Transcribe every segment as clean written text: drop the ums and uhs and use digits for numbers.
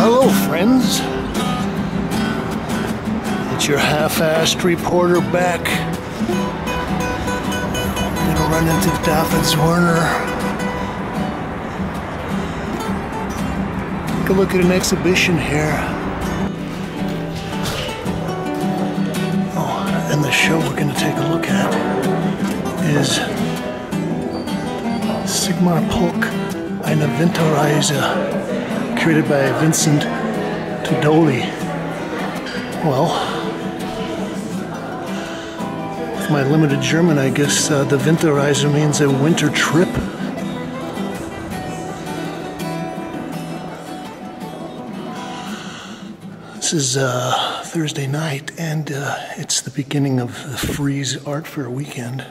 Hello, friends. It's your half-assed reporter back. I'm gonna run into David Zwirner. Take a look at an exhibition here. Oh, and the show we're gonna take a look at is Sigmar Polke, Eine Winterreise, curated by Vincente Todolí. Well, with my limited German, I guess the Winterreise means a winter trip. This is Thursday night, and it's the beginning of the Freeze Art Fair weekend.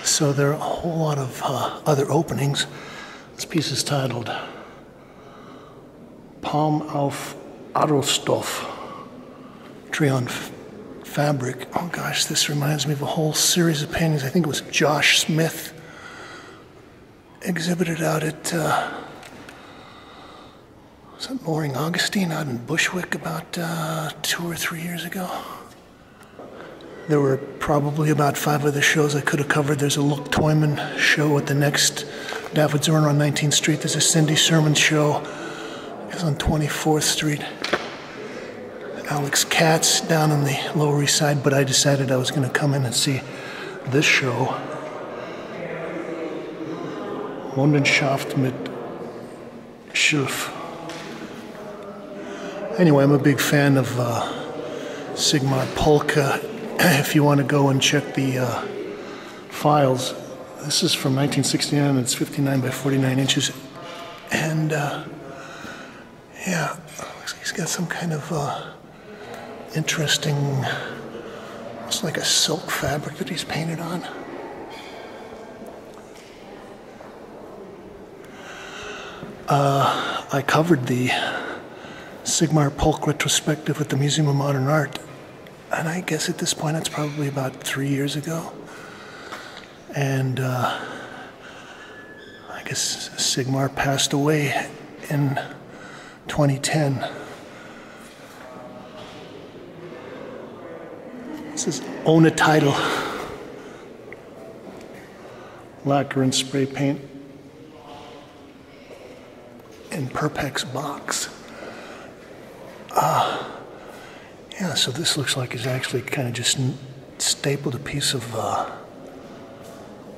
So there are a whole lot of other openings. This piece is titled Palm auf Adelstoff, Tree on Fabric. Oh gosh, this reminds me of a whole series of paintings. I think it was Josh Smith exhibited out at St. Loring Augustine out in Bushwick about 2 or 3 years ago. There were probably about 5 other shows I could have covered. There's a Look Tuymans show at the next David Zwirner on 19th Street. There's a Cindy Sherman show, I guess, on 24th Street. Alex Katz down on the Lower East Side, but I decided I was going to come in and see this show. Wundenschaft mit Schilf. Anyway, I'm a big fan of Sigmar Polke. If you want to go and check the files, this is from 1969, and it's 59 by 49 inches. And yeah, looks like he's got some kind of interesting, almost like a silk fabric that he's painted on. I covered the Sigmar Polke retrospective at the Museum of Modern Art, and I guess at this point it's probably about 3 years ago. And I guess Sigmar passed away in 2010. This is Own a Title. Lacquer and spray paint in Perpex box. Yeah, so this looks like he's actually kind of just stapled a piece of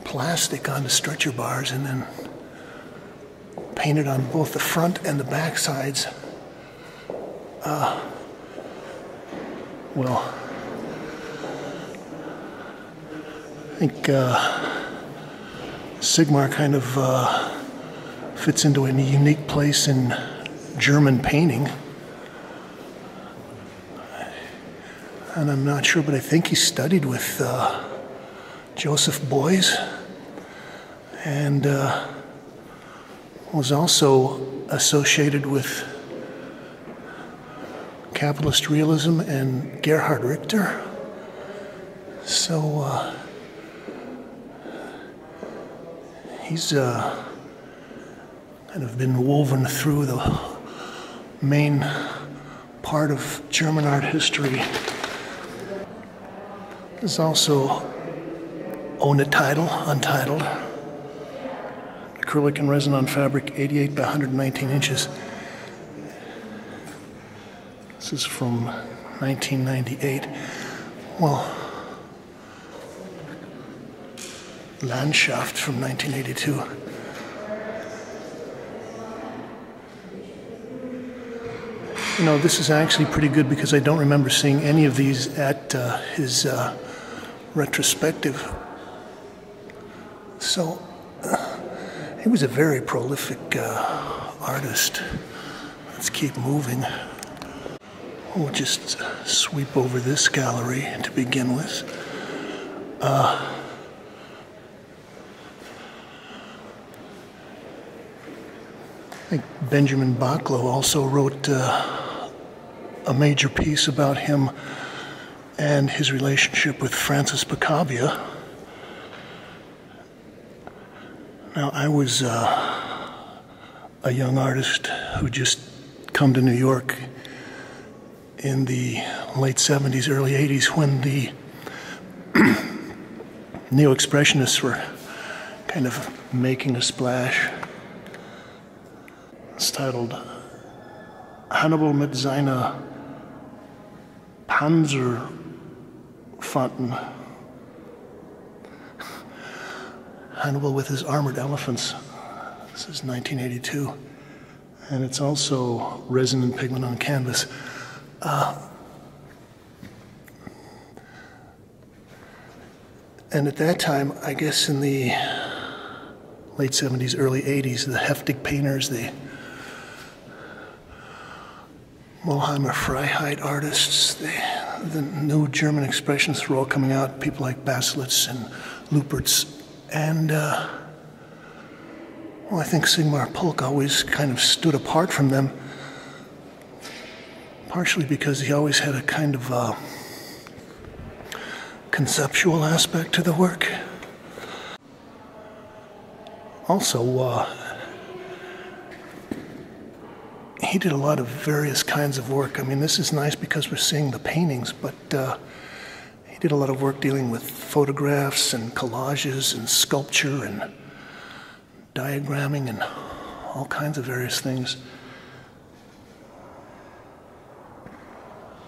plastic onto stretcher bars and then painted on both the front and the back sides. Well, I think Sigmar kind of fits into a unique place in German painting. And I'm not sure, but I think he studied with Joseph Beuys and was also associated with Capitalist Realism and Gerhard Richter. So he's kind of been woven through the main part of German art history. There's also Own a Title, Untitled. Acrylic and resin on fabric, 88 by 119 inches. This is from 1998. Well, Landschaft from 1982. You know, this is actually pretty good because I don't remember seeing any of these at his retrospective. So, he was a very prolific artist. Let's keep moving. We'll just sweep over this gallery to begin with. I think Benjamin Baclo also wrote a major piece about him and his relationship with Francis Picabia. Now, I was a young artist who just come to New York in the late 70s, early 80s, when the Neo-Expressionists were kind of making a splash. It's titled Hannibal mit seiner Panzerfanten. Hannibal with his armored elephants. This is 1982. And it's also resin and pigment on canvas. And at that time, I guess in the late 70s, early 80s, the Heftig painters, the Mohammed Freiheit artists, the new German expressionists were all coming out, people like Baselitz and Lupertz. And, well, I think Sigmar Polke always kind of stood apart from them, partially because he always had a kind of conceptual aspect to the work. Also, he did a lot of various kinds of work. I mean, this is nice because we're seeing the paintings, but he did a lot of work dealing with photographs and collages and sculpture and diagramming and all kinds of various things.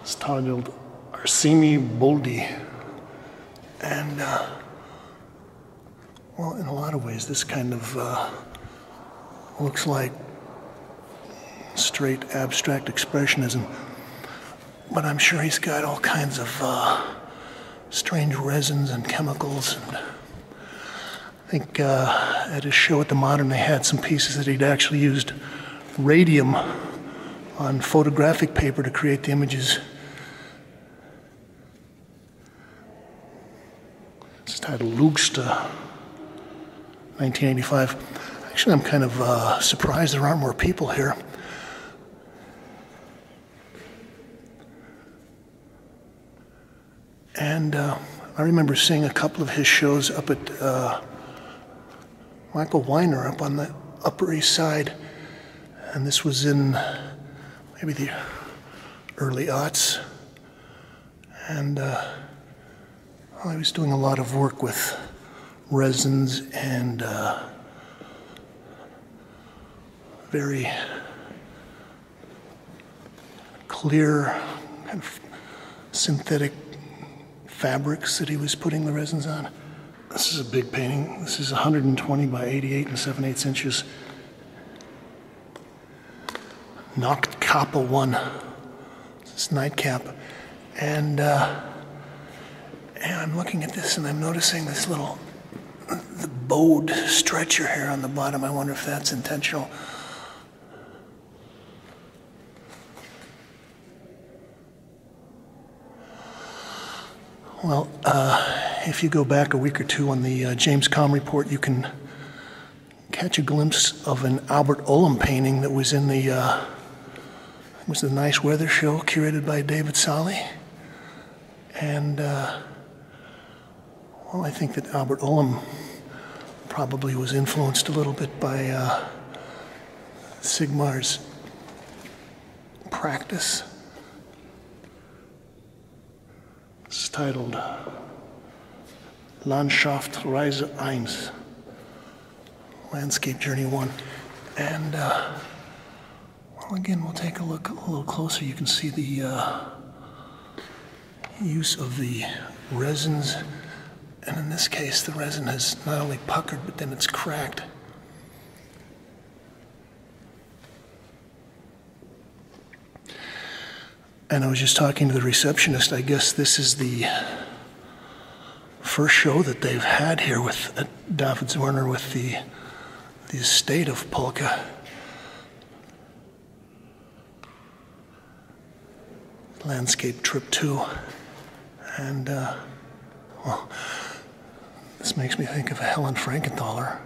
It's titled Arseni Boldi. And, well, in a lot of ways, this kind of looks like straight abstract expressionism. But I'm sure he's got all kinds of strange resins and chemicals. And I think at his show at the Modern, they had some pieces that he'd actually used radium on photographic paper to create the images. It's titled Lugsta, 1985. Actually, I'm kind of surprised there aren't more people here. And I remember seeing a couple of his shows up at Michael Weiner up on the Upper East Side. And this was in maybe the early aughts. And well, he was doing a lot of work with resins and very clear kind of synthetic fabrics that he was putting the resins on. This is a big painting. This is 120 by 88 and 7/8 inches. Nachtkappe 1. This nightcap. And I'm looking at this and I'm noticing this little, the bowed stretcher here on the bottom. I wonder if that's intentional. Well, if you go back a week or two on the James Kalm report, you can catch a glimpse of an Albert Olam painting that was in the was the Nice Weather show curated by David Zwirner. And well, I think that Albert Olam probably was influenced a little bit by Sigmar's practice. It's titled Landschaftsreise 1, Landscape Journey 1. And, well, again, we'll take a look a little closer. You can see the use of the resins. And in this case, the resin has not only puckered, but then it's cracked. And I was just talking to the receptionist. I guess this is the first show that they've had here with David Zwirner with the estate of Polke. Landscape Trip 2. And, well, this makes me think of Helen Frankenthaler.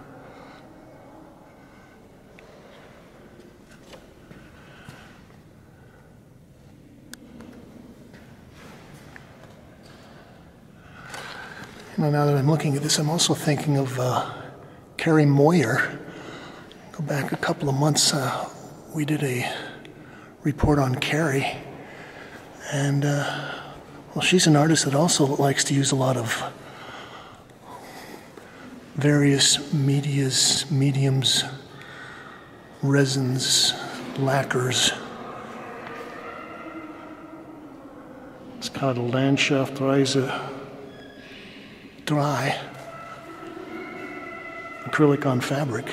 Now that I'm looking at this, I'm also thinking of Carrie Moyer. Go back a couple of months, we did a report on Carrie. And, well, she's an artist that also likes to use a lot of various mediums, resins, lacquers. It's called a Landschaftsreise dry, acrylic on fabric.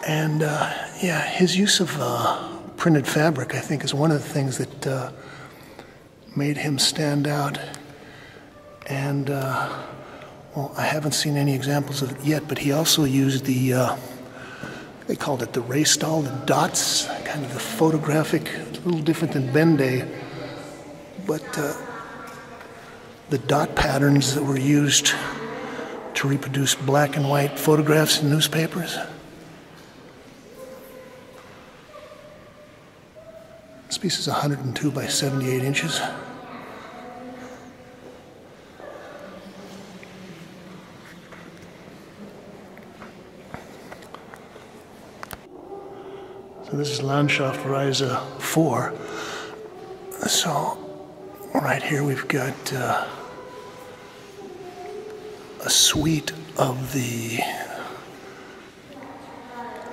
And yeah, his use of printed fabric, I think, is one of the things that made him stand out. And well, I haven't seen any examples of it yet, but he also used the, they called it the Raystall, the dots, kind of the photographic, a little different than Bende, but the dot patterns that were used to reproduce black and white photographs in newspapers. This piece is 102 by 78 inches. So this is Landschaftsreise 4. So right here we've got a suite of the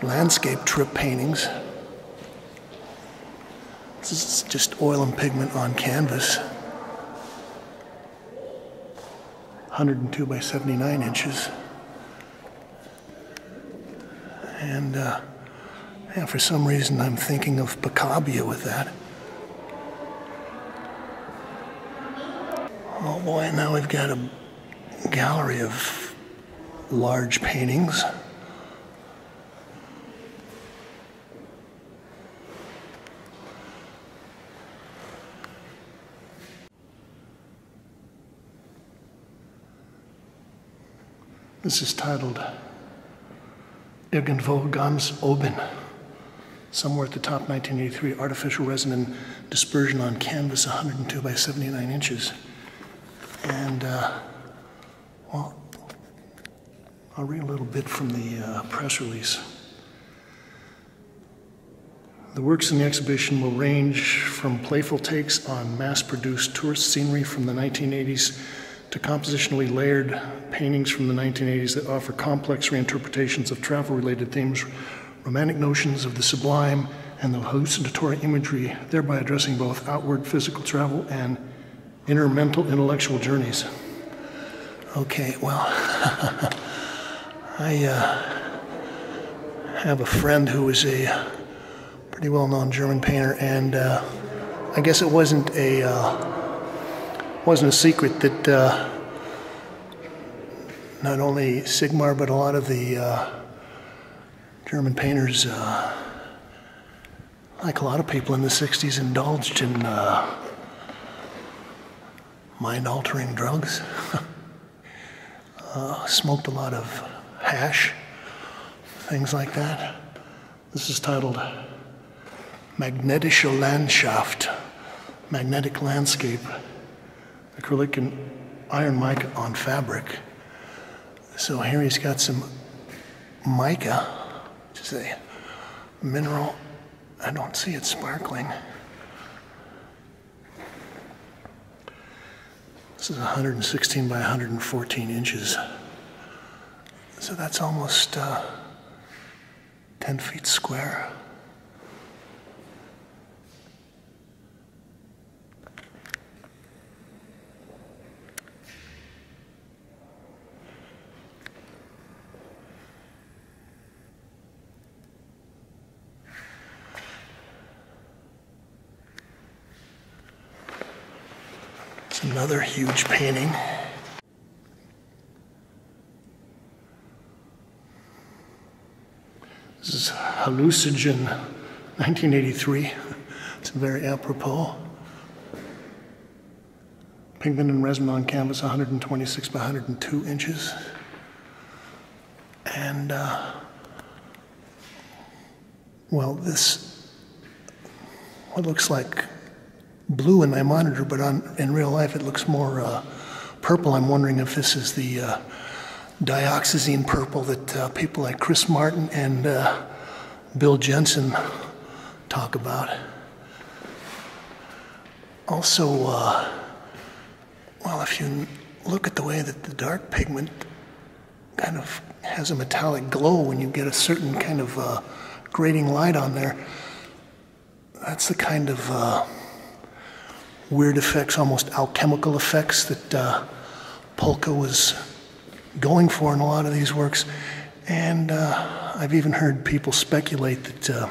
landscape trip paintings. This is just oil and pigment on canvas. 102 by 79 inches. And yeah, for some reason I'm thinking of Picabia with that. Oh boy, now we've got a gallery of large paintings. This is titled Irgendwo ganz oben. Somewhere at the top, 1983, artificial resin and dispersion on canvas, 102 by 79 inches. And, well, I'll read a little bit from the press release. The works in the exhibition will range from playful takes on mass-produced tourist scenery from the 1980s to compositionally layered paintings from the 1980s that offer complex reinterpretations of travel-related themes, romantic notions of the sublime, and the hallucinatory imagery, thereby addressing both outward physical travel and inner mental intellectual journeys. Okay, well, I have a friend who was a pretty well-known German painter, and I guess it wasn't a secret that not only Sigmar but a lot of the German painters, like a lot of people in the 60s, indulged in mind-altering drugs. Smoked a lot of hash, things like that. This is titled Magnetische Landschaft, Magnetic Landscape, acrylic and iron mica on fabric. So here he's got some mica, which is a mineral. I don't see it sparkling. This is 116 by 114 inches. So that's almost 10 feet square. Another huge painting. This is Hallucinogen, 1983. It's very apropos. Pigment and resin on canvas, 126 by 102 inches. And, well, this, what looks like blue in my monitor, but in real life it looks more purple. I'm wondering if this is the dioxazine purple that people like Chris Martin and Bill Jensen talk about. Also, well, if you look at the way that the dark pigment kind of has a metallic glow when you get a certain kind of grating light on there, that's the kind of weird effects, almost alchemical effects that Polke was going for in a lot of these works. And I've even heard people speculate that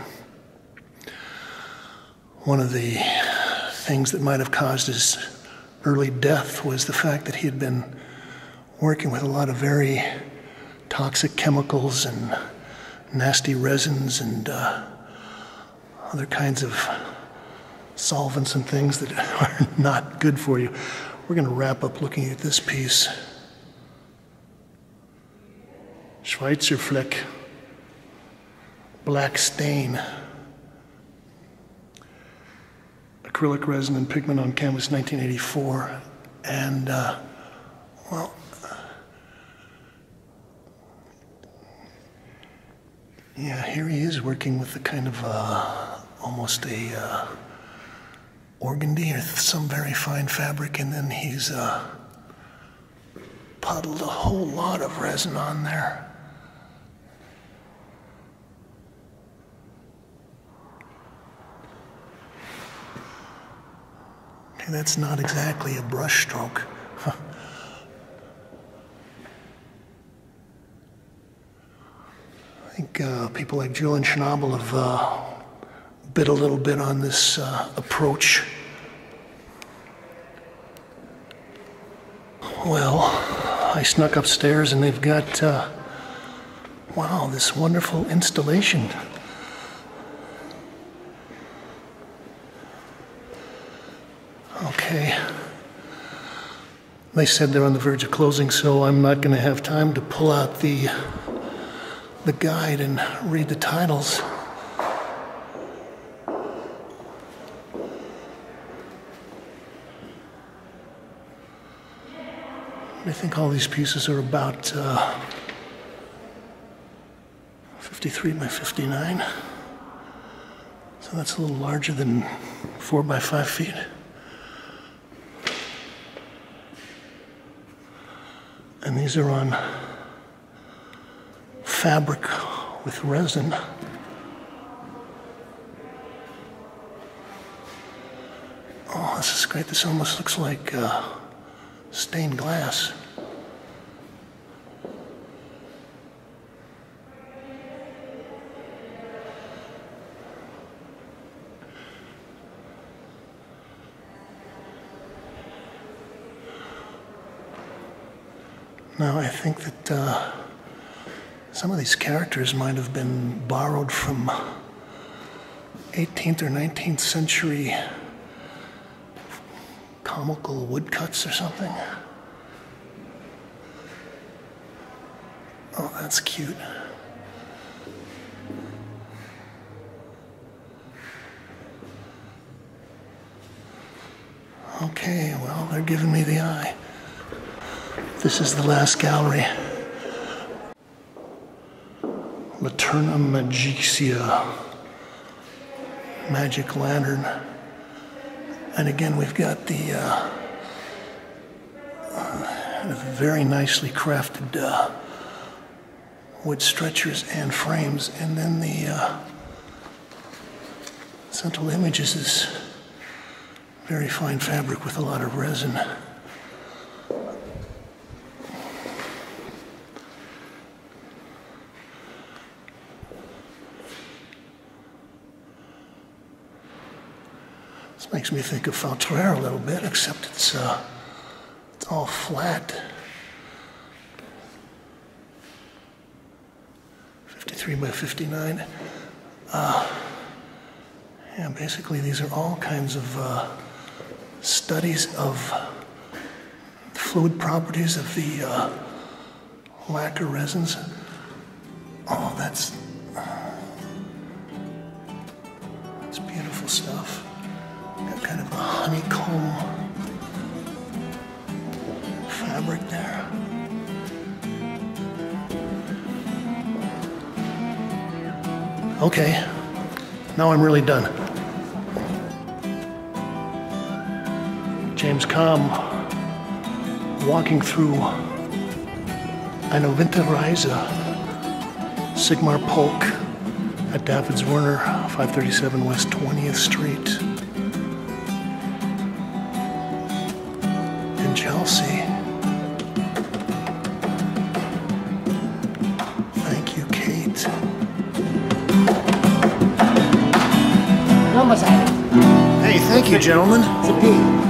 one of the things that might have caused his early death was the fact that he had been working with a lot of very toxic chemicals and nasty resins and other kinds of solvents and things that are not good for you. We're going to wrap up looking at this piece. Schweizer Fleck, black stain. Acrylic resin and pigment on canvas, 1984. And, well, yeah, here he is working with the kind of almost a organdy or some very fine fabric, and then he's puddled a whole lot of resin on there. Okay, that's not exactly a brush stroke. I think people like Julian Schnabel have bit a little bit on this approach. Well, I snuck upstairs and they've got, wow, this wonderful installation. Okay. They said they're on the verge of closing, so I'm not going to have time to pull out the guide and read the titles. I think all these pieces are about 53 by 59. So that's a little larger than 4 by 5 feet. And these are on fabric with resin. Oh, this is great. This almost looks like stained glass. Now, I think that some of these characters might have been borrowed from 18th or 19th century comical woodcuts or something. Oh, that's cute. Okay, well, they're giving me the eye. This is the last gallery. Laterna Magicia, magic lantern. And again, we've got the very nicely crafted wood stretchers and frames, and then the central image is this very fine fabric with a lot of resin. This makes me think of Fautrère a little bit, except it's all flat. 53 by 59. Yeah, basically these are all kinds of studies of the fluid properties of the lacquer resins. Oh, that's beautiful stuff. Got kind of a honeycomb fabric there. Okay, now I'm really done. James Kalm, walking through Eine Winterreise, Sigmar Polke at David Zwirner, 537 West 20th Street in Chelsea. Thank you, Kate. Vamos a ver. Hey, thank you, gentlemen. It's a pig.